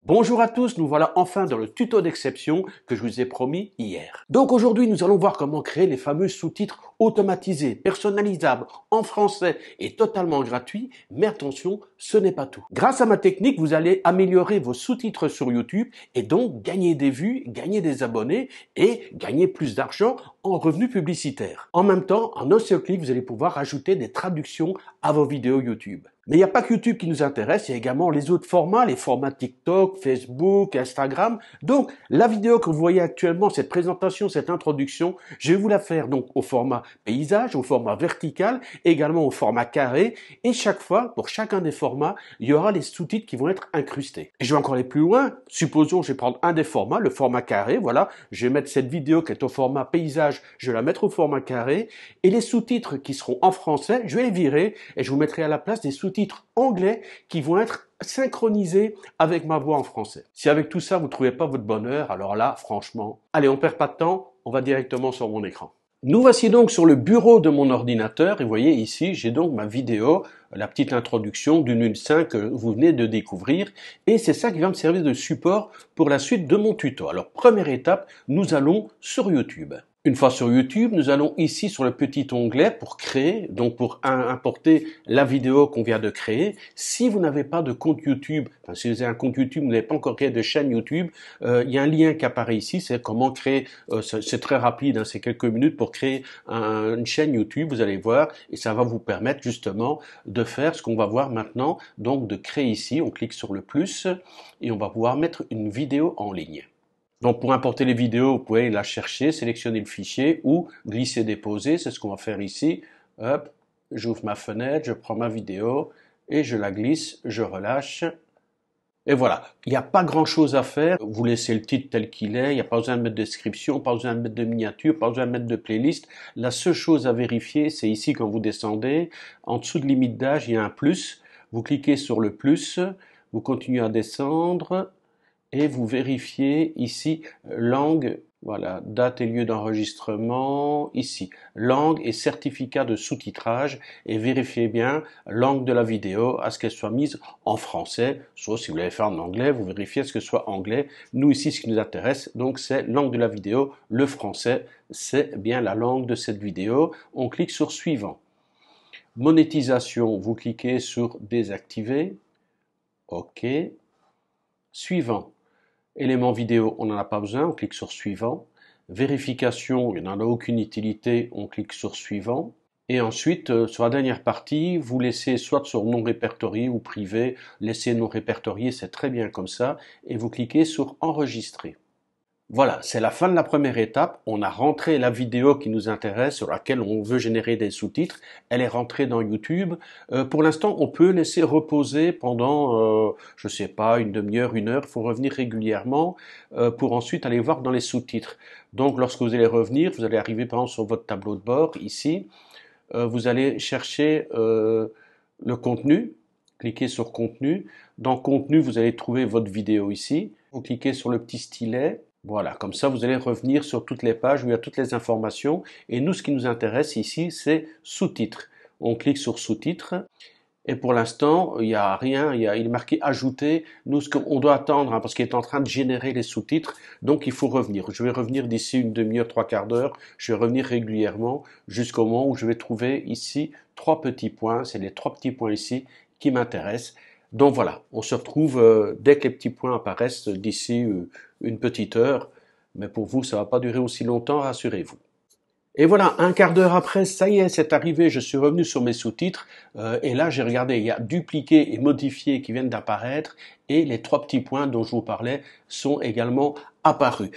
Bonjour à tous, nous voilà enfin dans le tuto d'exception que je vous ai promis hier. Donc aujourd'hui, nous allons voir comment créer les fameux sous-titres automatisés, personnalisables, en français et totalement gratuits. Mais attention, ce n'est pas tout. Grâce à ma technique, vous allez améliorer vos sous-titres sur YouTube et donc gagner des vues, gagner des abonnés et gagner plus d'argent en revenus publicitaires. En même temps, en un seul clic, vous allez pouvoir ajouter des traductions à vos vidéos YouTube. Mais il n'y a pas que YouTube qui nous intéresse, il y a également les autres formats, les formats TikTok, Facebook, Instagram. Donc, la vidéo que vous voyez actuellement, cette présentation, cette introduction, je vais vous la faire donc au format paysage, au format vertical, également au format carré. Et chaque fois, pour chacun des formats, il y aura les sous-titres qui vont être incrustés. Et je vais encore aller plus loin. Supposons, je vais prendre un des formats, le format carré, voilà. Je vais mettre cette vidéo qui est au format paysage, je vais la mettre au format carré. Et les sous-titres qui seront en français, je vais les virer et je vous mettrai à la place des sous-titres anglais qui vont être synchronisés avec ma voix en français. Si avec tout ça, vous ne trouvez pas votre bonheur, alors là, franchement, allez, on perd pas de temps, on va directement sur mon écran. Nous voici donc sur le bureau de mon ordinateur et vous voyez ici, j'ai donc ma vidéo, la petite introduction du minute 5 que vous venez de découvrir et c'est ça qui va me servir de support pour la suite de mon tuto. Alors, première étape, nous allons sur YouTube. Une fois sur YouTube, nous allons ici sur le petit onglet pour créer, donc pour importer la vidéo qu'on vient de créer. Si vous n'avez pas de compte YouTube, enfin si vous avez un compte YouTube, vous n'avez pas encore créé de chaîne YouTube, il y a un lien qui apparaît ici, c'est comment créer, c'est très rapide, hein, c'est quelques minutes pour créer une chaîne YouTube, vous allez voir, et ça va vous permettre justement de faire ce qu'on va voir maintenant, donc de créer ici, on clique sur le plus, et on va pouvoir mettre une vidéo en ligne. Donc pour importer les vidéos, vous pouvez la chercher, sélectionner le fichier ou glisser-déposer, c'est ce qu'on va faire ici. Hop, j'ouvre ma fenêtre, je prends ma vidéo et je la glisse, je relâche. Et voilà, il n'y a pas grand chose à faire, vous laissez le titre tel qu'il est, il n'y a pas besoin de mettre de description, pas besoin de mettre de miniature, pas besoin de mettre de playlist. La seule chose à vérifier, c'est ici quand vous descendez, en dessous de limite d'âge, il y a un plus, vous cliquez sur le plus, vous continuez à descendre, et vous vérifiez ici langue, voilà, date et lieu d'enregistrement, ici, langue et certificat de sous-titrage, et vérifiez bien langue de la vidéo à ce qu'elle soit mise en français, soit si vous l'avez fait en anglais, vous vérifiez à ce que ce soit anglais. Nous ici, ce qui nous intéresse, donc c'est langue de la vidéo, le français, c'est bien la langue de cette vidéo. On clique sur suivant. Monétisation, vous cliquez sur désactiver, OK. Suivant. Élément vidéo, on n'en a pas besoin, on clique sur suivant. Vérification, il n'en a aucune utilité, on clique sur suivant. Et ensuite, sur la dernière partie, vous laissez soit sur non répertorié ou privé, laissez non répertorié, c'est très bien comme ça, et vous cliquez sur enregistrer. Voilà, c'est la fin de la première étape. On a rentré la vidéo qui nous intéresse, sur laquelle on veut générer des sous-titres. Elle est rentrée dans YouTube. Pour l'instant, on peut laisser reposer pendant, je sais pas, une demi-heure, une heure. Il faut revenir régulièrement pour ensuite aller voir dans les sous-titres. Donc, lorsque vous allez revenir, vous allez arriver par exemple sur votre tableau de bord, ici. Vous allez chercher le contenu. Cliquez sur contenu. Dans contenu, vous allez trouver votre vidéo ici. Vous cliquez sur le petit stylet. Voilà, comme ça vous allez revenir sur toutes les pages où il y a toutes les informations. Et nous, ce qui nous intéresse ici, c'est sous-titres. On clique sur sous-titres. Et pour l'instant, il n'y a rien, il est marqué ajouter. Nous, ce qu'on doit attendre, hein, parce qu'il est en train de générer les sous-titres, donc il faut revenir. Je vais revenir d'ici une demi-heure, trois quarts d'heure. Je vais revenir régulièrement jusqu'au moment où je vais trouver ici trois petits points. C'est les trois petits points ici qui m'intéressent. Donc voilà, on se retrouve dès que les petits points apparaissent d'ici une petite heure. Mais pour vous, ça va pas durer aussi longtemps, rassurez-vous. Et voilà, un quart d'heure après, ça y est, c'est arrivé, je suis revenu sur mes sous-titres, et là j'ai regardé, il y a dupliquer et modifier qui viennent d'apparaître, et les trois petits points dont je vous parlais sont également apparus.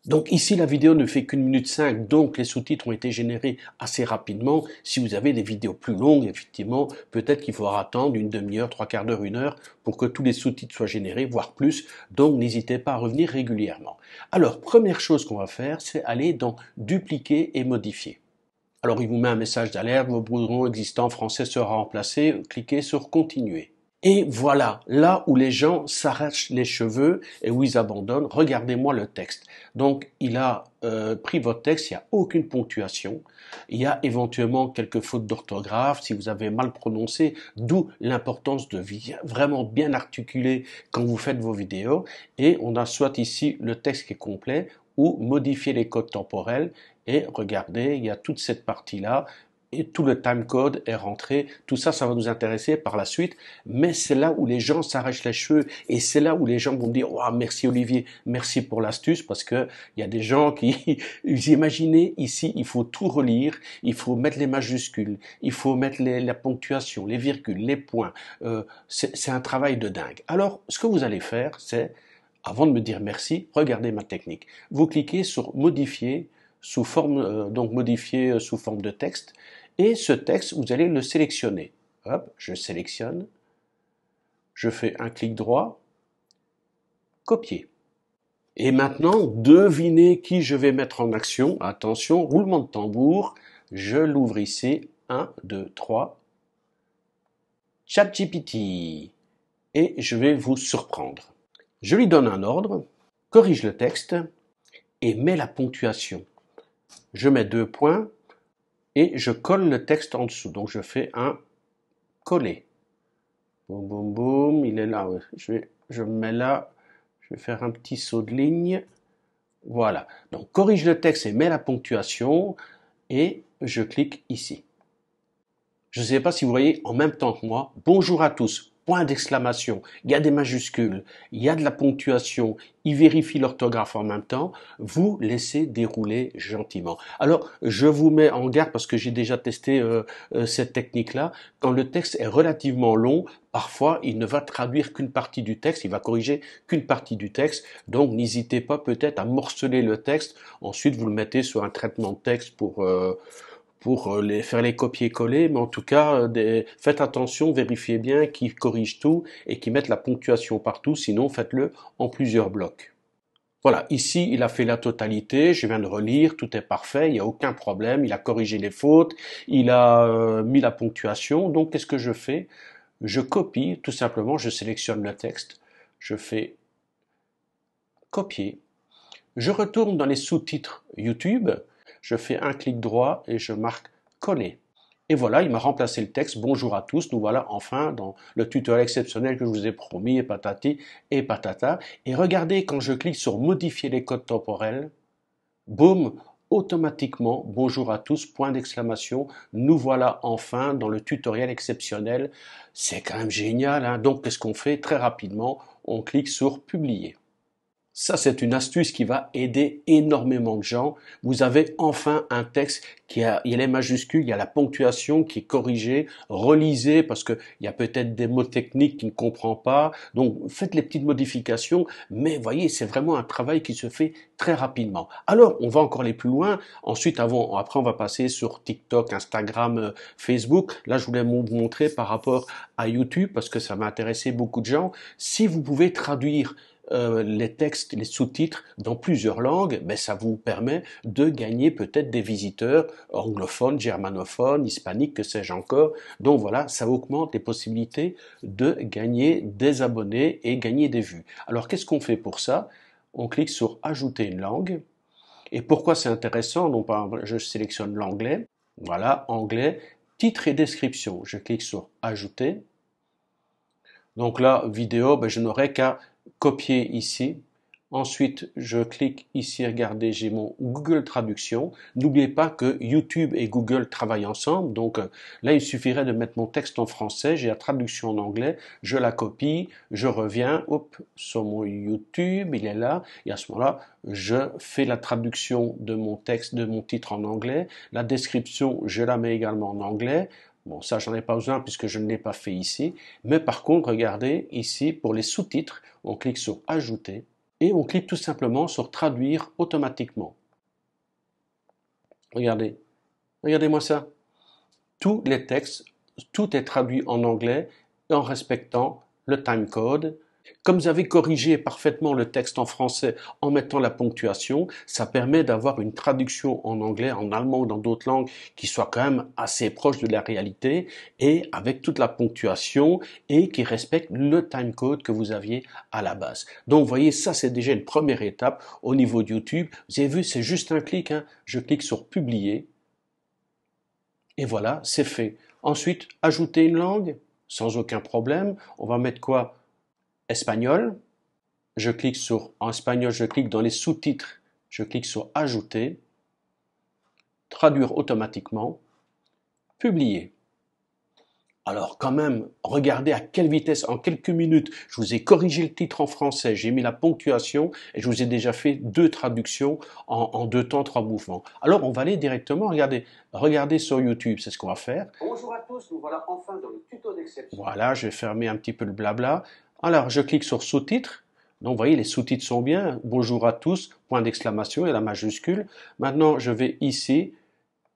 Donc ici, la vidéo ne fait qu'une minute 5, donc les sous-titres ont été générés assez rapidement. Si vous avez des vidéos plus longues, effectivement, peut-être qu'il faudra attendre une demi-heure, trois quarts d'heure, une heure pour que tous les sous-titres soient générés, voire plus. Donc n'hésitez pas à revenir régulièrement. Alors, première chose qu'on va faire, c'est aller dans dupliquer et modifier. Alors, il vous met un message d'alerte, vos boutons existants français sera remplacé, cliquez sur continuer. Et voilà, là où les gens s'arrachent les cheveux et où ils abandonnent, regardez-moi le texte. Donc, il a pris votre texte, il n'y a aucune ponctuation, il y a éventuellement quelques fautes d'orthographe, si vous avez mal prononcé, d'où l'importance de vraiment bien articuler quand vous faites vos vidéos. Et on a soit ici le texte qui est complet, ou modifier les codes temporels, et regardez, il y a toute cette partie-là, et tout le timecode est rentré. Tout ça, ça va nous intéresser par la suite. Mais c'est là où les gens s'arrachent les cheveux et c'est là où les gens vont me dire, oh, merci Olivier, merci pour l'astuce, parce que il y a des gens qui, vous imaginez, ici, il faut tout relire, il faut mettre les majuscules, il faut mettre la ponctuation, les virgules, les points. C'est un travail de dingue. Alors, ce que vous allez faire, c'est, avant de me dire merci, regardez ma technique. Vous cliquez sur modifier sous forme, donc modifier sous forme de texte. Et ce texte, vous allez le sélectionner. Hop, je sélectionne. Je fais un clic droit. Copier. Et maintenant, devinez qui je vais mettre en action. Attention, roulement de tambour. Je l'ouvre ici. 1, 2, 3. ChatGPT. Et je vais vous surprendre. Je lui donne un ordre, corrige le texte et mets la ponctuation. Je mets 2 points et je colle le texte en dessous. Donc je fais un coller. Boum, boum, boum, il est là. Je me mets là, je vais faire un petit saut de ligne. Voilà. Donc corrige le texte et mets la ponctuation et je clique ici. Je ne sais pas si vous voyez en même temps que moi. Bonjour à tous. Point d'exclamation. Il y a des majuscules, il y a de la ponctuation, il vérifie l'orthographe en même temps. Vous laissez dérouler gentiment. Alors, je vous mets en garde parce que j'ai déjà testé cette technique-là. Quand le texte est relativement long, parfois, il ne va traduire qu'une partie du texte, il va corriger qu'une partie du texte. Donc, n'hésitez pas peut-être à morceler le texte. Ensuite, vous le mettez sur un traitement de texte pour faire les copier-coller, mais en tout cas, faites attention, vérifiez bien qu'ils corrigent tout et qu'ils mettent la ponctuation partout, sinon faites-le en plusieurs blocs. Voilà, ici, il a fait la totalité, je viens de relire, tout est parfait, il n'y a aucun problème, il a corrigé les fautes, il a mis la ponctuation, donc qu'est-ce que je fais? Je copie, tout simplement, je sélectionne le texte, je fais copier, je retourne dans les sous-titres YouTube, je fais un clic droit et je marque coller. Et voilà, il m'a remplacé le texte. Bonjour à tous, nous voilà enfin dans le tutoriel exceptionnel que je vous ai promis, et patati et patata. Et regardez, quand je clique sur modifier les codes temporels, boum, automatiquement, bonjour à tous, point d'exclamation, nous voilà enfin dans le tutoriel exceptionnel. C'est quand même génial, hein. Donc qu'est-ce qu'on fait? Très rapidement, on clique sur publier. Ça, c'est une astuce qui va aider énormément de gens. Vous avez enfin un texte il y a les majuscules, il y a la ponctuation qui est corrigée, relisez parce que il y a peut-être des mots techniques qu'il ne comprend pas. Donc, faites les petites modifications, mais voyez, c'est vraiment un travail qui se fait très rapidement. Alors, on va encore aller plus loin. Ensuite, après, on va passer sur TikTok, Instagram, Facebook. Là, je voulais vous montrer par rapport à YouTube parce que ça m'a intéressé beaucoup de gens. Si vous pouvez traduire les textes, les sous-titres dans plusieurs langues, ben ça vous permet de gagner peut-être des visiteurs anglophones, germanophones, hispaniques, que sais-je encore. Donc voilà, ça augmente les possibilités de gagner des abonnés et gagner des vues. Alors qu'est-ce qu'on fait pour ça? On clique sur ajouter une langue. Et pourquoi c'est intéressant? Donc je sélectionne l'anglais. Voilà, anglais, titre et description. Je clique sur ajouter. Donc là, vidéo, ben je n'aurai qu'à copier ici. Ensuite, je clique ici, regardez, j'ai mon Google Traduction. N'oubliez pas que YouTube et Google travaillent ensemble. Donc là, il suffirait de mettre mon texte en français. J'ai la traduction en anglais. Je la copie. Je reviens hop, sur mon YouTube. Il est là. Et à ce moment-là, je fais la traduction de mon texte, de mon titre en anglais. La description, je la mets également en anglais. Bon, ça, j'en ai pas besoin puisque je ne l'ai pas fait ici. Mais par contre, regardez, ici, pour les sous-titres, on clique sur Ajouter et on clique tout simplement sur Traduire automatiquement. Regardez, regardez-moi ça. Tous les textes, tout est traduit en anglais en respectant le timecode. Comme vous avez corrigé parfaitement le texte en français en mettant la ponctuation, ça permet d'avoir une traduction en anglais, en allemand ou dans d'autres langues qui soit quand même assez proche de la réalité et avec toute la ponctuation et qui respecte le timecode que vous aviez à la base. Donc vous voyez, ça c'est déjà une première étape au niveau de YouTube. Vous avez vu, c'est juste un clic, hein. Je clique sur publier et voilà, c'est fait. Ensuite, ajouter une langue sans aucun problème. On va mettre quoi? Espagnol. Je clique sur, en espagnol, je clique dans les sous-titres, je clique sur ajouter, traduire automatiquement, publier. Alors quand même, regardez à quelle vitesse, en quelques minutes, je vous ai corrigé le titre en français, j'ai mis la ponctuation et je vous ai déjà fait 2 traductions en 2 temps, 3 mouvements. Alors on va aller directement, regardez sur YouTube, c'est ce qu'on va faire. Bonjour à tous, nous voilà enfin dans le tuto d'exception. Voilà, je vais fermer un petit peu le blabla. Alors je clique sur sous-titres. Donc vous voyez, les sous-titres sont bien. Bonjour à tous, point d'exclamation et la majuscule. Maintenant, je vais ici,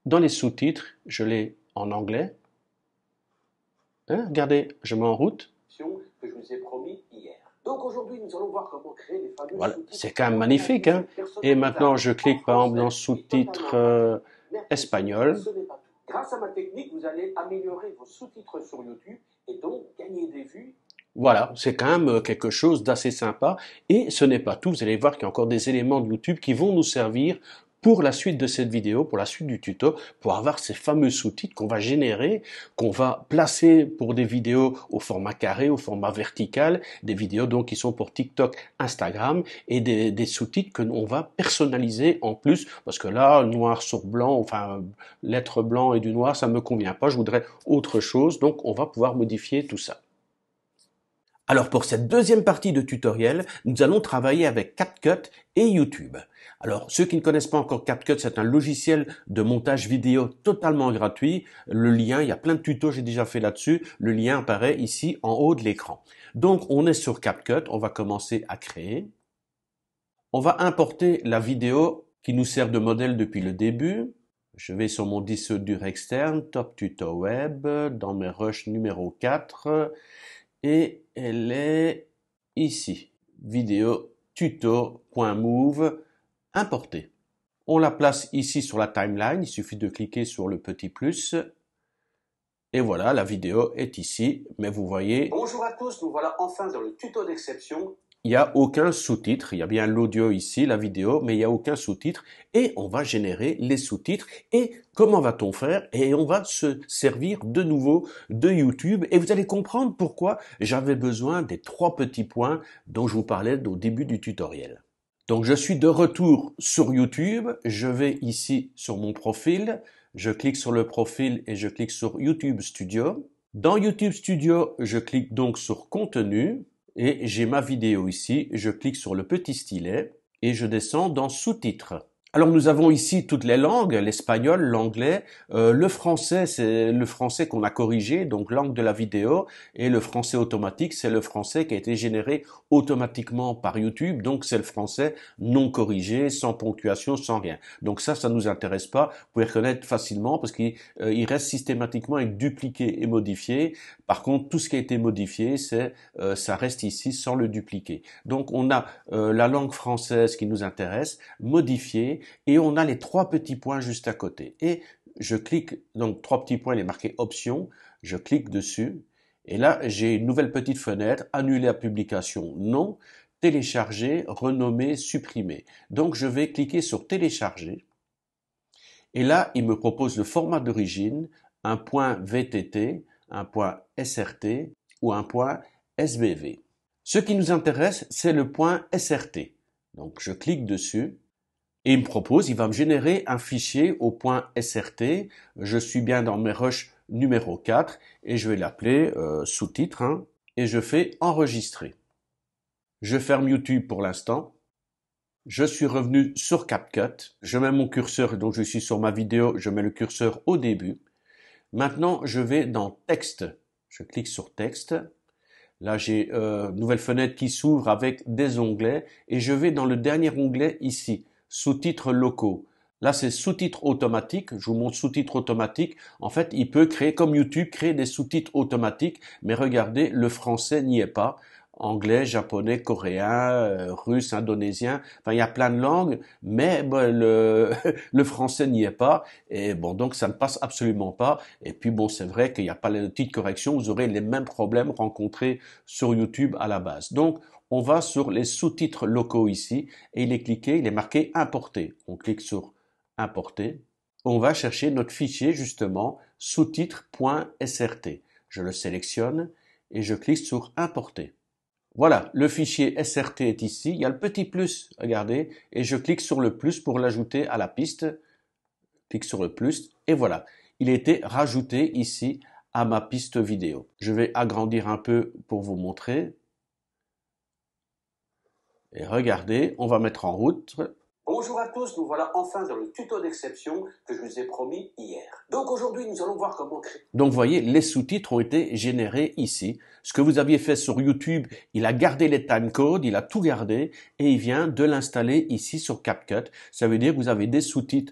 dans les sous-titres, je l'ai en anglais. Hein, regardez, je mets en route. Que je vous ai promis hier. Donc aujourd'hui, nous allons voir comment créer les fameux Voilà, sous-titres. c'est quand même magnifique. Hein. Et maintenant, je clique par exemple dans sous-titres espagnol. Ce n'est pas tout. Grâce à ma technique, vous allez améliorer vos sous-titres sur YouTube et donc gagner des vues. Voilà, c'est quand même quelque chose d'assez sympa. Et ce n'est pas tout, vous allez voir qu'il y a encore des éléments de YouTube qui vont nous servir pour la suite de cette vidéo, pour la suite du tuto, pour avoir ces fameux sous-titres qu'on va générer, qu'on va placer pour des vidéos au format carré, au format vertical, des vidéos donc qui sont pour TikTok, Instagram, et des sous-titres que l'on va personnaliser en plus, parce que là, noir sur blanc, enfin, lettres blanc et du noir, ça me convient pas, je voudrais autre chose, donc on va pouvoir modifier tout ça. Alors pour cette deuxième partie de tutoriel, nous allons travailler avec CapCut et YouTube. Alors ceux qui ne connaissent pas encore CapCut, c'est un logiciel de montage vidéo totalement gratuit. Le lien, il y a plein de tutos, j'ai déjà fait là-dessus. Le lien apparaît ici en haut de l'écran. Donc on est sur CapCut, on va commencer à créer. On va importer la vidéo qui nous sert de modèle depuis le début. Je vais sur mon disque dur externe, Top Tuto Web, dans mes rushs numéro 4. Et elle est ici, vidéo tuto.move importée. On la place ici sur la timeline, il suffit de cliquer sur le petit plus. Et voilà, la vidéo est ici, mais vous voyez... Bonjour à tous, nous voilà enfin dans le tuto d'exception. Il n'y a aucun sous-titre, il y a bien l'audio ici, la vidéo, mais il n'y a aucun sous-titre. Et on va générer les sous-titres. Et comment va-t-on faire? Et on va se servir de nouveau de YouTube. Et vous allez comprendre pourquoi j'avais besoin des 3 petits points dont je vous parlais au début du tutoriel. Donc je suis de retour sur YouTube. Je vais ici sur mon profil. Je clique sur le profil et je clique sur YouTube Studio. Dans YouTube Studio, je clique donc sur Contenu. Et j'ai ma vidéo ici, je clique sur le petit stylet et je descends dans sous-titres. Alors nous avons ici toutes les langues, l'espagnol, l'anglais, le français, c'est le français qu'on a corrigé, donc langue de la vidéo, et le français automatique, c'est le français qui a été généré automatiquement par YouTube, donc c'est le français non corrigé, sans ponctuation, sans rien. Donc ça nous intéresse pas, vous pouvez reconnaître facilement parce qu'il reste systématiquement avec dupliqué et modifié. Par contre, tout ce qui a été modifié, ça reste ici sans le dupliquer. Donc on a la langue française qui nous intéresse, modifiée, et on a les 3 petits points juste à côté. Et je clique, donc 3 petits points, il est marqué option, je clique dessus, et là j'ai une nouvelle petite fenêtre, annuler la publication, non, télécharger, renommer, supprimer. Donc je vais cliquer sur télécharger, et là il me propose le format d'origine, un point VTT, un point SRT ou un point SBV. Ce qui nous intéresse, c'est le point SRT. Donc je clique dessus, et il me propose, il va me générer un fichier au point SRT. Je suis bien dans mes rushs numéro 4 et je vais l'appeler sous-titre et je fais enregistrer. Je ferme YouTube pour l'instant. Je suis revenu sur CapCut. Je mets mon curseur, donc je suis sur ma vidéo, je mets le curseur au début. Maintenant, je vais dans texte. Je clique sur texte. Là, j'ai une nouvelle fenêtre qui s'ouvre avec des onglets et je vais dans le dernier onglet ici. Sous-titres locaux. Là, c'est sous-titres automatiques. Je vous montre sous-titres automatiques. En fait, il peut créer, comme YouTube, créer des sous-titres automatiques. Mais regardez, le français n'y est pas. anglais, japonais, coréen, russe, indonésien. Enfin, il y a plein de langues, mais bon, le français n'y est pas. Et bon, donc ça ne passe absolument pas. Et puis bon, c'est vrai qu'il n'y a pas les petites corrections. Vous aurez les mêmes problèmes rencontrés sur YouTube à la base. Donc, on va sur les sous-titres locaux ici et il est cliqué, il est marqué importer. On clique sur importer. On va chercher notre fichier justement sous-titres.srt. Je le sélectionne et je clique sur importer. Voilà, le fichier SRT est ici. Il y a le petit plus, regardez, et je clique sur le plus pour l'ajouter à la piste. Clique sur le plus et voilà, il a été rajouté ici à ma piste vidéo. Je vais agrandir un peu pour vous montrer. Et regardez, on va mettre en route. Bonjour à tous, nous voilà enfin dans le tuto d'exception que je vous ai promis hier. Donc aujourd'hui, nous allons voir comment créer. Donc vous voyez, les sous-titres ont été générés ici. Ce que vous aviez fait sur YouTube, il a gardé les timecodes, il a tout gardé et il vient de l'installer ici sur CapCut. Ça veut dire que vous avez des sous-titres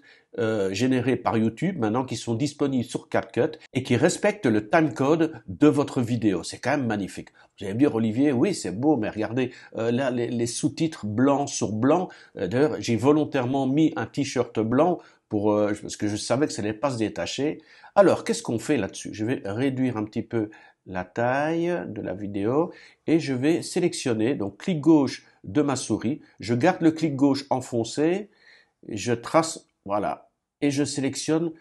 générés par YouTube maintenant qui sont disponibles sur CapCut et qui respectent le timecode de votre vidéo. C'est quand même magnifique. Vous allez me dire, Olivier, oui, c'est beau, mais regardez, là, les sous-titres blanc sur blanc. D'ailleurs, j'ai volontairement mis un t-shirt blanc parce que je savais que ça n'allait pas se détacher. Alors, qu'est-ce qu'on fait là-dessus? Je vais réduire un petit peu la taille de la vidéo et je vais sélectionner, donc clic gauche de ma souris, je garde le clic gauche enfoncé, je trace, voilà, et je sélectionne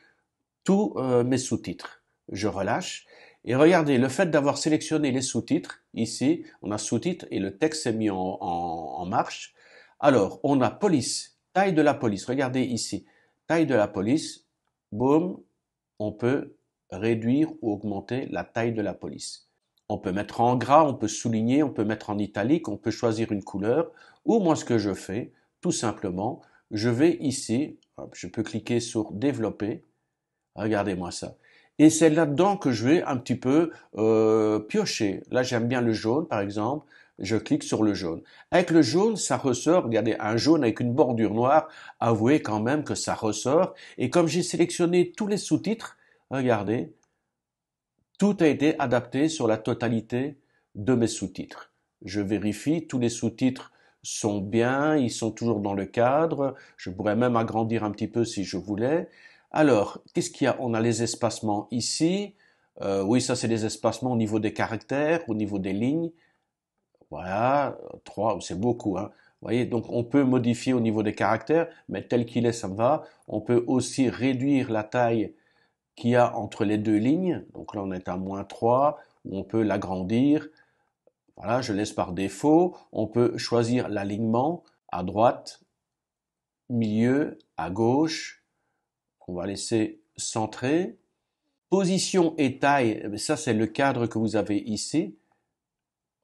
tous mes sous-titres. Je relâche et regardez, le fait d'avoir sélectionné les sous-titres, ici, on a sous-titres et le texte s'est mis en marche. Alors, on a police, taille de la police, regardez ici, taille de la police, boum, on peut réduire ou augmenter la taille de la police. On peut mettre en gras, on peut souligner, on peut mettre en italique, on peut choisir une couleur, ou moi ce que je fais, tout simplement, je vais ici, hop, je peux cliquer sur développer, regardez-moi ça. Et c'est là-dedans que je vais un petit peu piocher. Là j'aime bien le jaune par exemple, je clique sur le jaune. Avec le jaune, ça ressort, regardez, un jaune avec une bordure noire, avouez quand même que ça ressort. Et comme j'ai sélectionné tous les sous-titres, regardez, tout a été adapté sur la totalité de mes sous-titres. Je vérifie, tous les sous-titres sont bien, ils sont toujours dans le cadre. Je pourrais même agrandir un petit peu si je voulais. Alors, qu'est-ce qu'il y a? On a les espacements ici. Oui, ça c'est les espacements au niveau des caractères, au niveau des lignes. Voilà, 3, c'est beaucoup, hein. Vous voyez, donc on peut modifier au niveau des caractères, mais tel qu'il est, ça me va. On peut aussi réduire la taille qu'il y a entre les deux lignes. Donc là, on est à -3, ou on peut l'agrandir. Voilà, je laisse par défaut. On peut choisir l'alignement à droite, milieu, à gauche. On va laisser centrer. Position et taille, ça c'est le cadre que vous avez ici.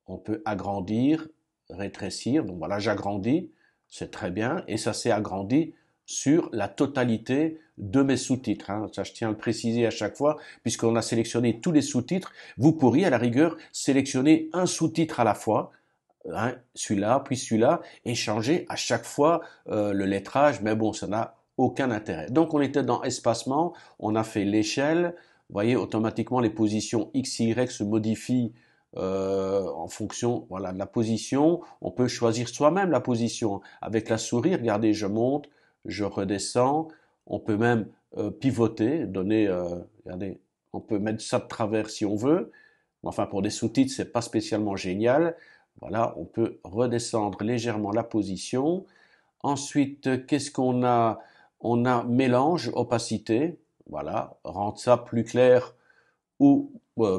On peut agrandir, rétrécir. Donc voilà, j'agrandis, c'est très bien. Et ça s'est agrandi sur la totalité de mes sous-titres. Hein. Ça, je tiens à le préciser à chaque fois, puisqu'on a sélectionné tous les sous-titres. Vous pourriez, à la rigueur, sélectionner un sous-titre à la fois, hein, celui-là, puis celui-là, et changer à chaque fois le lettrage. Mais bon, ça n'a aucun intérêt. Donc, on était dans espacement, on a fait l'échelle. Vous voyez, automatiquement, les positions X, Y se modifient en fonction, voilà, de la position. On peut choisir soi-même la position. Avec la souris, regardez, je monte, je redescends. On peut même pivoter, donner, regardez, on peut mettre ça de travers si on veut. Enfin, pour des sous-titres, c'est pas spécialement génial. Voilà, on peut redescendre légèrement la position. Ensuite, qu'est-ce qu'on a? On a mélange, opacité. Voilà, rendre ça plus clair ou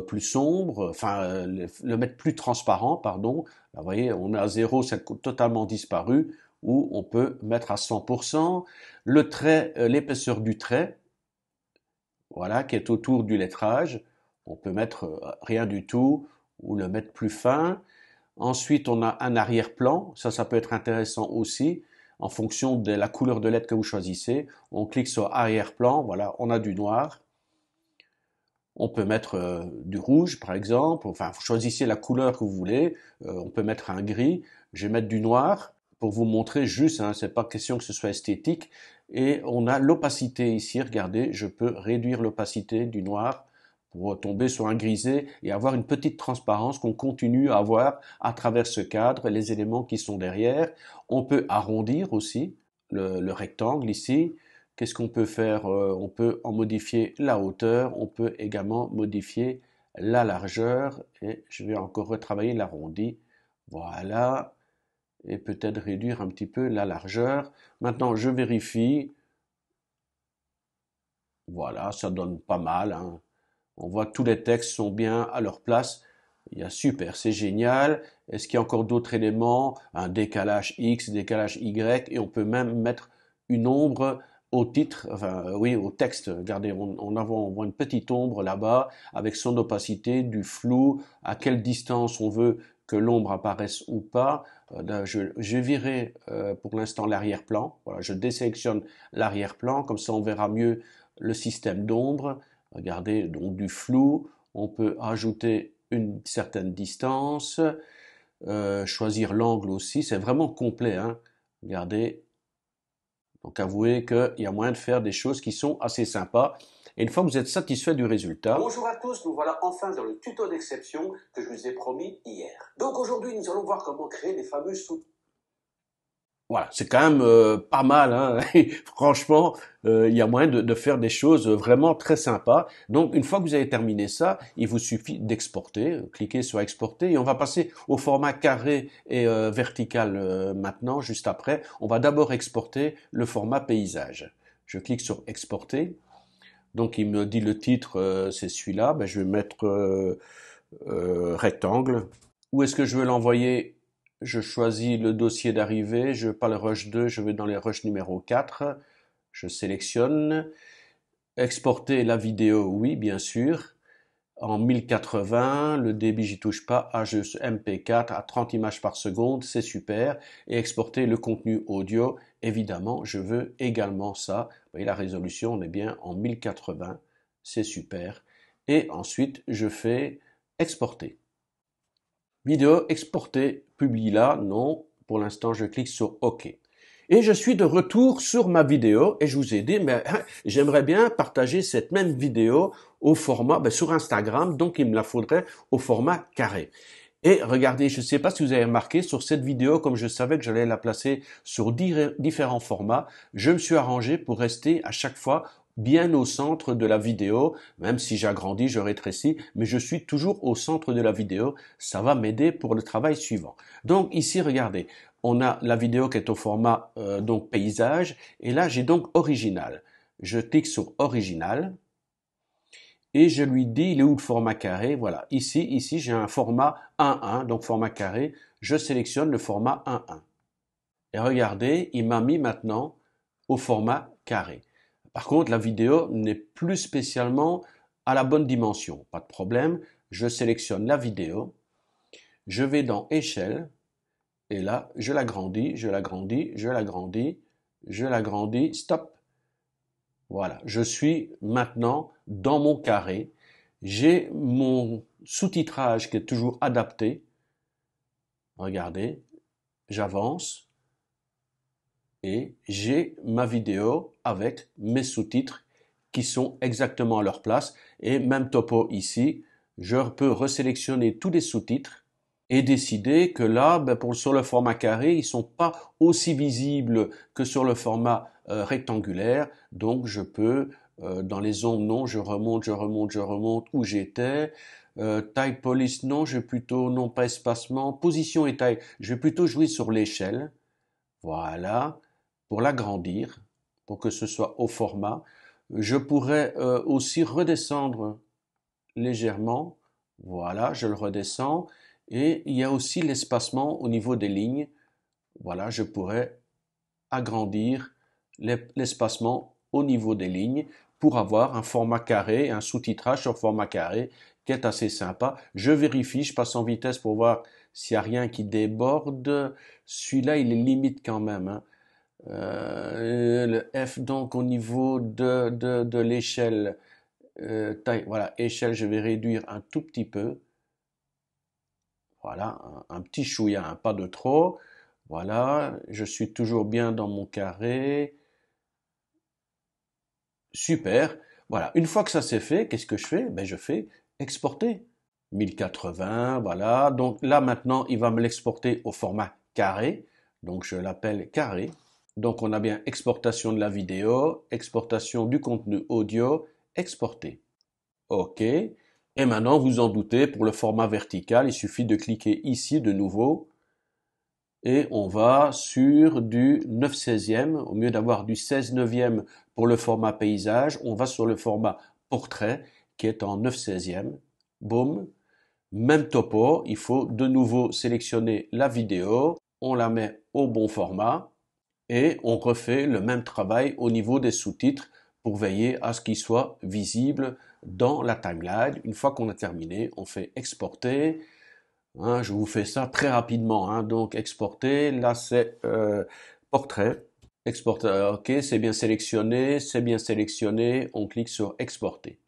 plus sombre, enfin le mettre plus transparent, pardon. Là, vous voyez, on est à 0, c'est totalement disparu, ou on peut mettre à 100%. Le trait, l'épaisseur du trait, voilà, qui est autour du lettrage. On peut mettre rien du tout, ou le mettre plus fin. Ensuite, on a un arrière-plan, ça peut être intéressant aussi, en fonction de la couleur de lettre que vous choisissez. On clique sur arrière-plan, voilà, on a du noir. On peut mettre du rouge, par exemple. Enfin, vous choisissez la couleur que vous voulez. On peut mettre un gris. Je vais mettre du noir pour vous montrer juste. Hein, c'est pas question que ce soit esthétique. Et on a l'opacité ici. Regardez, je peux réduire l'opacité du noir pour tomber sur un grisé et avoir une petite transparence qu'on continue à voir à travers ce cadre, les éléments qui sont derrière. On peut arrondir aussi le rectangle ici. Qu'est-ce qu'on peut faire? On peut en modifier la hauteur, on peut également modifier la largeur et je vais encore retravailler l'arrondi. Voilà, et peut-être réduire un petit peu la largeur. Maintenant, je vérifie. Voilà, ça donne pas mal, hein. On voit que tous les textes sont bien à leur place. Il y a super, c'est génial. Est-ce qu'il y a encore d'autres éléments? Un décalage X, décalage Y, et on peut même mettre une ombre au titre, enfin oui, au texte. Regardez, on voit une petite ombre là-bas avec son opacité, du flou, à quelle distance on veut que l'ombre apparaisse ou pas. Là, je virerai pour l'instant l'arrière-plan. Voilà, je désélectionne l'arrière-plan, comme ça on verra mieux le système d'ombre. Regardez, donc du flou, on peut ajouter une certaine distance, choisir l'angle aussi, c'est vraiment complet, hein. Regardez, donc avouez qu'il y a moyen de faire des choses qui sont assez sympas. Et une fois que vous êtes satisfait du résultat, Bonjour à tous, nous voilà enfin dans le tuto d'exception que je vous ai promis hier. Donc aujourd'hui, nous allons voir comment créer les fameux sous. voilà, c'est quand même pas mal, hein. Franchement, il y a moyen de faire des choses vraiment très sympas. Donc, une fois que vous avez terminé ça, il vous suffit d'exporter. Cliquez sur exporter et on va passer au format carré et vertical maintenant, juste après. On va d'abord exporter le format paysage. Je clique sur exporter. Donc, il me dit le titre, c'est celui-là. Ben, je vais mettre rectangle. Où est-ce que je veux l'envoyer? Je choisis le dossier d'arrivée, je veux pas le rush 2, je vais dans les rushs numéro 4. Je sélectionne. Exporter la vidéo, oui, bien sûr. En 1080, le débit, j'y touche pas. MP4 à 30 images par seconde, c'est super. Et exporter le contenu audio, évidemment, je veux également ça. Vous voyez, la résolution, on est bien en 1080, c'est super. Et ensuite, je fais exporter. Vidéo exportée, publie là, non. Pour l'instant, je clique sur OK. Et je suis de retour sur ma vidéo et je vous ai dit, mais j'aimerais bien partager cette même vidéo au format, sur Instagram, donc il me la faudrait au format carré. Et regardez, je ne sais pas si vous avez remarqué, sur cette vidéo, comme je savais que j'allais la placer sur différents formats, je me suis arrangé pour rester à chaque fois bien au centre de la vidéo, même si j'agrandis, je rétrécis, mais je suis toujours au centre de la vidéo. Ça va m'aider pour le travail suivant. Donc ici, regardez, on a la vidéo qui est au format donc paysage, et là j'ai donc original. Je clique sur original et je lui dis il est où le format carré. Voilà, ici j'ai un format 1:1, donc format carré. Je sélectionne le format 1:1. Et regardez, il m'a mis maintenant au format carré. Par contre, la vidéo n'est plus spécialement à la bonne dimension. Pas de problème. Je sélectionne la vidéo. Je vais dans échelle. Et là, je l'agrandis, je l'agrandis, je l'agrandis, je l'agrandis. Stop. Voilà. Je suis maintenant dans mon carré. J'ai mon sous-titrage qui est toujours adapté. Regardez. J'avance. Et j'ai ma vidéo avec mes sous-titres qui sont exactement à leur place. Et même topo ici, je peux resélectionner tous les sous-titres et décider que là, sur le format carré, ils sont pas aussi visibles que sur le format rectangulaire. Donc je peux, dans les ombres, non, je remonte où j'étais. Taille police, non, je vais plutôt, non, pas espacement. Position et taille, je vais plutôt jouer sur l'échelle. Voilà, pour l'agrandir, pour que ce soit au format. Je pourrais aussi redescendre légèrement. Voilà, je le redescends. Et il y a aussi l'espacement au niveau des lignes. Voilà, je pourrais agrandir l'espacement au niveau des lignes pour avoir un format carré, un sous-titrage sur format carré qui est assez sympa. Je vérifie, je passe en vitesse pour voir s'il n'y a rien qui déborde. Celui-là, il est limite quand même, hein. Le F donc au niveau de l'échelle, taille, voilà, échelle, je vais réduire un tout petit peu. Voilà, un petit chouïa, hein, pas de trop. Voilà, je suis toujours bien dans mon carré. Super. Voilà, une fois que ça c'est fait, qu'est-ce que je fais? Ben, je fais exporter. 1080, voilà. Donc là maintenant, il va me l'exporter au format carré. Donc je l'appelle carré. Donc on a bien exportation de la vidéo, exportation du contenu audio, exporter. OK. Et maintenant, vous en doutez, pour le format vertical, il suffit de cliquer ici de nouveau et on va sur du 9/16e. Au lieu d'avoir du 16/9e pour le format paysage, on va sur le format portrait qui est en 9/16e. Boum. Même topo, il faut de nouveau sélectionner la vidéo, on la met au bon format et on refait le même travail au niveau des sous-titres pour veiller à ce qu'ils soient visibles dans la timeline. Une fois qu'on a terminé, on fait exporter. Hein, je vous fais ça très rapidement. Hein, donc exporter, là c'est portrait. Exporter, ok, c'est bien sélectionné, c'est bien sélectionné. On clique sur exporter.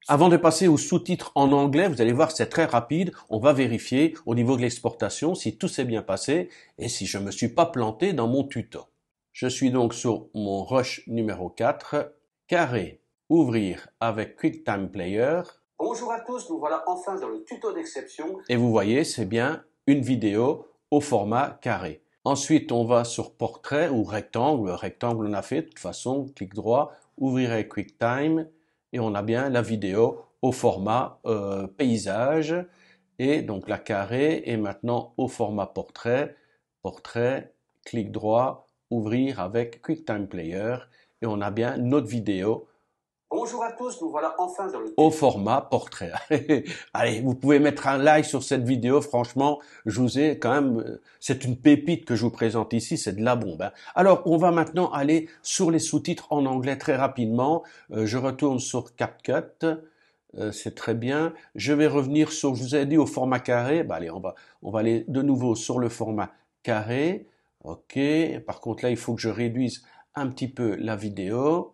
Avant de passer aux sous-titres en anglais, vous allez voir, c'est très rapide. On va vérifier au niveau de l'exportation si tout s'est bien passé et si je ne me suis pas planté dans mon tuto. Je suis donc sur mon rush numéro 4, carré, ouvrir avec QuickTime Player. Bonjour à tous, nous voilà enfin dans le tuto d'exception. Et vous voyez, c'est bien une vidéo au format carré. Ensuite, on va sur portrait ou rectangle. Rectangle, on a fait de toute façon, clic droit, ouvrir avec QuickTime. Et on a bien la vidéo au format paysage et donc la carré est maintenant au format portrait, portrait, clic droit, ouvrir avec QuickTime Player et on a bien notre vidéo. Bonjour à tous, nous voilà enfin dans le au format portrait. Allez, vous pouvez mettre un like sur cette vidéo, franchement, je vous ai quand même, c'est une pépite que je vous présente ici, c'est de la bombe. Hein. Alors, on va maintenant aller sur les sous-titres en anglais très rapidement. Je retourne sur CapCut, c'est très bien. Je vais revenir sur, je vous ai dit au format carré, allez, on va aller de nouveau sur le format carré. Ok, par contre là, il faut que je réduise un petit peu la vidéo.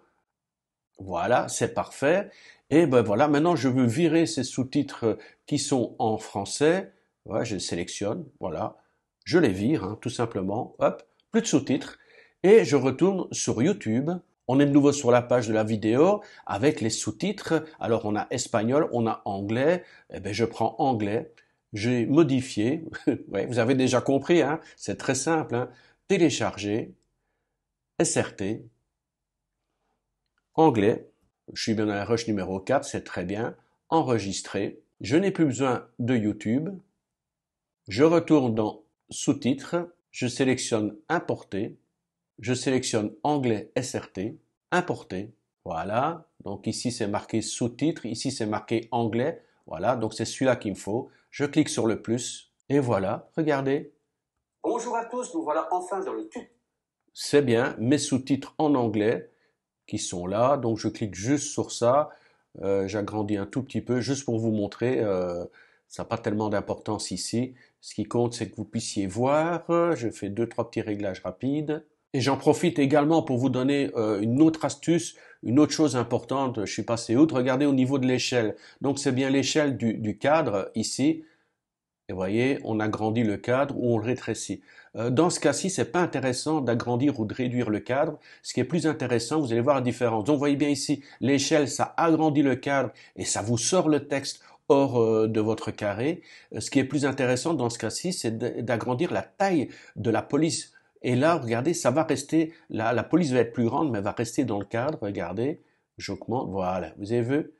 Voilà, c'est parfait. Et ben voilà, maintenant je veux virer ces sous-titres qui sont en français. Voilà, je les sélectionne, voilà. Je les vire, hein, tout simplement. Hop, plus de sous-titres. Et je retourne sur YouTube. On est de nouveau sur la page de la vidéo avec les sous-titres. Alors on a espagnol, on a anglais. Eh ben je prends anglais. J'ai modifié. Ouais, vous avez déjà compris, hein. C'est très simple, hein. Télécharger, SRT. Anglais, je suis bien dans la rush numéro 4, c'est très bien. Enregistrer. Je n'ai plus besoin de YouTube. Je retourne dans sous-titres. Je sélectionne importer. Je sélectionne anglais SRT. Importer. Voilà. Donc ici c'est marqué sous-titres. Ici c'est marqué anglais. Voilà. Donc c'est celui-là qu'il me faut. Je clique sur le plus. Et voilà. Regardez. Bonjour à tous, nous voilà enfin dans le tuto. C'est bien. Mes sous-titres en anglais qui sont là. Donc je clique juste sur ça. J'agrandis un tout petit peu juste pour vous montrer. Ça n'a pas tellement d'importance ici. Ce qui compte, c'est que vous puissiez voir. Je fais deux, trois petits réglages rapides. Et j'en profite également pour vous donner une autre astuce, une autre chose importante. Je suis passé outre. Regardez au niveau de l'échelle. Donc c'est bien l'échelle du cadre ici. Et vous voyez, on agrandit le cadre ou on le rétrécit. Dans ce cas-ci, c'est pas intéressant d'agrandir ou de réduire le cadre. Ce qui est plus intéressant, vous allez voir la différence. Donc, vous voyez bien ici, l'échelle, ça agrandit le cadre et ça vous sort le texte hors de votre carré. Ce qui est plus intéressant dans ce cas-ci, c'est d'agrandir la taille de la police. Et là, regardez, ça va rester, la police va être plus grande, mais elle va rester dans le cadre. Regardez, j'augmente, voilà, vous avez vu?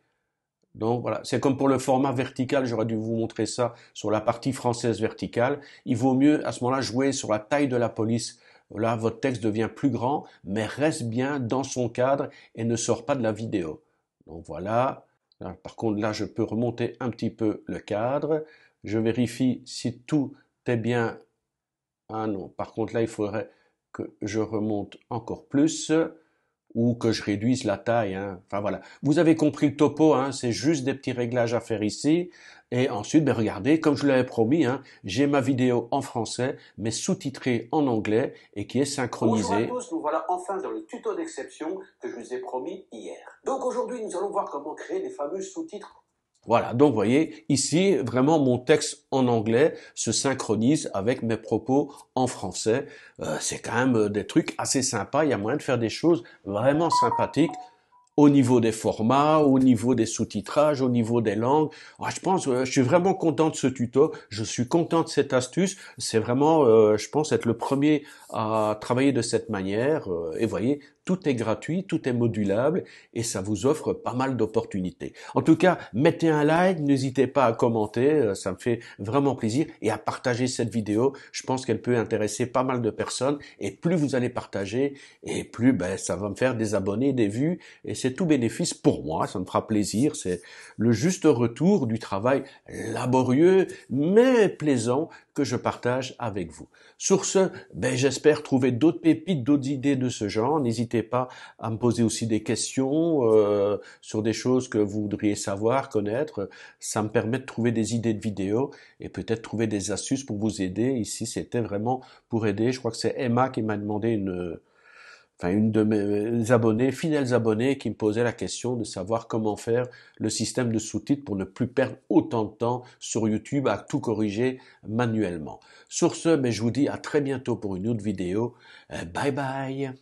Donc voilà, c'est comme pour le format vertical, j'aurais dû vous montrer ça sur la partie française verticale. Il vaut mieux à ce moment-là jouer sur la taille de la police. Là, votre texte devient plus grand, mais reste bien dans son cadre et ne sort pas de la vidéo. Donc voilà. Là, par contre, là, je peux remonter un petit peu le cadre. Je vérifie si tout est bien. Ah non, par contre, là, il faudrait que je remonte encore plus ou que je réduise la taille. Hein. Enfin voilà, vous avez compris le topo, hein, c'est juste des petits réglages à faire ici. Et ensuite, ben regardez, comme je l'avais promis, hein, j'ai ma vidéo en français, mais sous-titrée en anglais et qui est synchronisée. Bonjour à tous, nous voilà enfin dans le tuto d'exception que je vous ai promis hier. Donc aujourd'hui, nous allons voir comment créer les fameux sous-titres. Voilà, donc vous voyez, ici, vraiment, mon texte en anglais se synchronise avec mes propos en français. C'est quand même des trucs assez sympas, il y a moyen de faire des choses vraiment sympathiques. au niveau des formats, au niveau des sous-titrages, au niveau des langues. Je pense, je suis vraiment content de ce tuto. Je suis content de cette astuce. C'est vraiment, je pense, être le premier à travailler de cette manière. Et voyez, tout est gratuit, tout est modulable et ça vous offre pas mal d'opportunités. En tout cas, mettez un like, n'hésitez pas à commenter, ça me fait vraiment plaisir et à partager cette vidéo. Je pense qu'elle peut intéresser pas mal de personnes et plus vous allez partager et plus ça va me faire des abonnés, des vues et c'est tout bénéfice pour moi, ça me fera plaisir. C'est le juste retour du travail laborieux mais plaisant que je partage avec vous. Sur ce, j'espère trouver d'autres pépites, d'autres idées de ce genre. N'hésitez pas à me poser aussi des questions sur des choses que vous voudriez savoir, connaître. Ça me permet de trouver des idées de vidéos et peut-être trouver des astuces pour vous aider. Ici, c'était vraiment pour aider. Je crois que c'est Emma qui m'a demandé une de mes abonnés, fidèles abonnés, qui me posait la question de savoir comment faire le système de sous-titres pour ne plus perdre autant de temps sur YouTube à tout corriger manuellement. Sur ce, je vous dis à très bientôt pour une autre vidéo. Bye bye.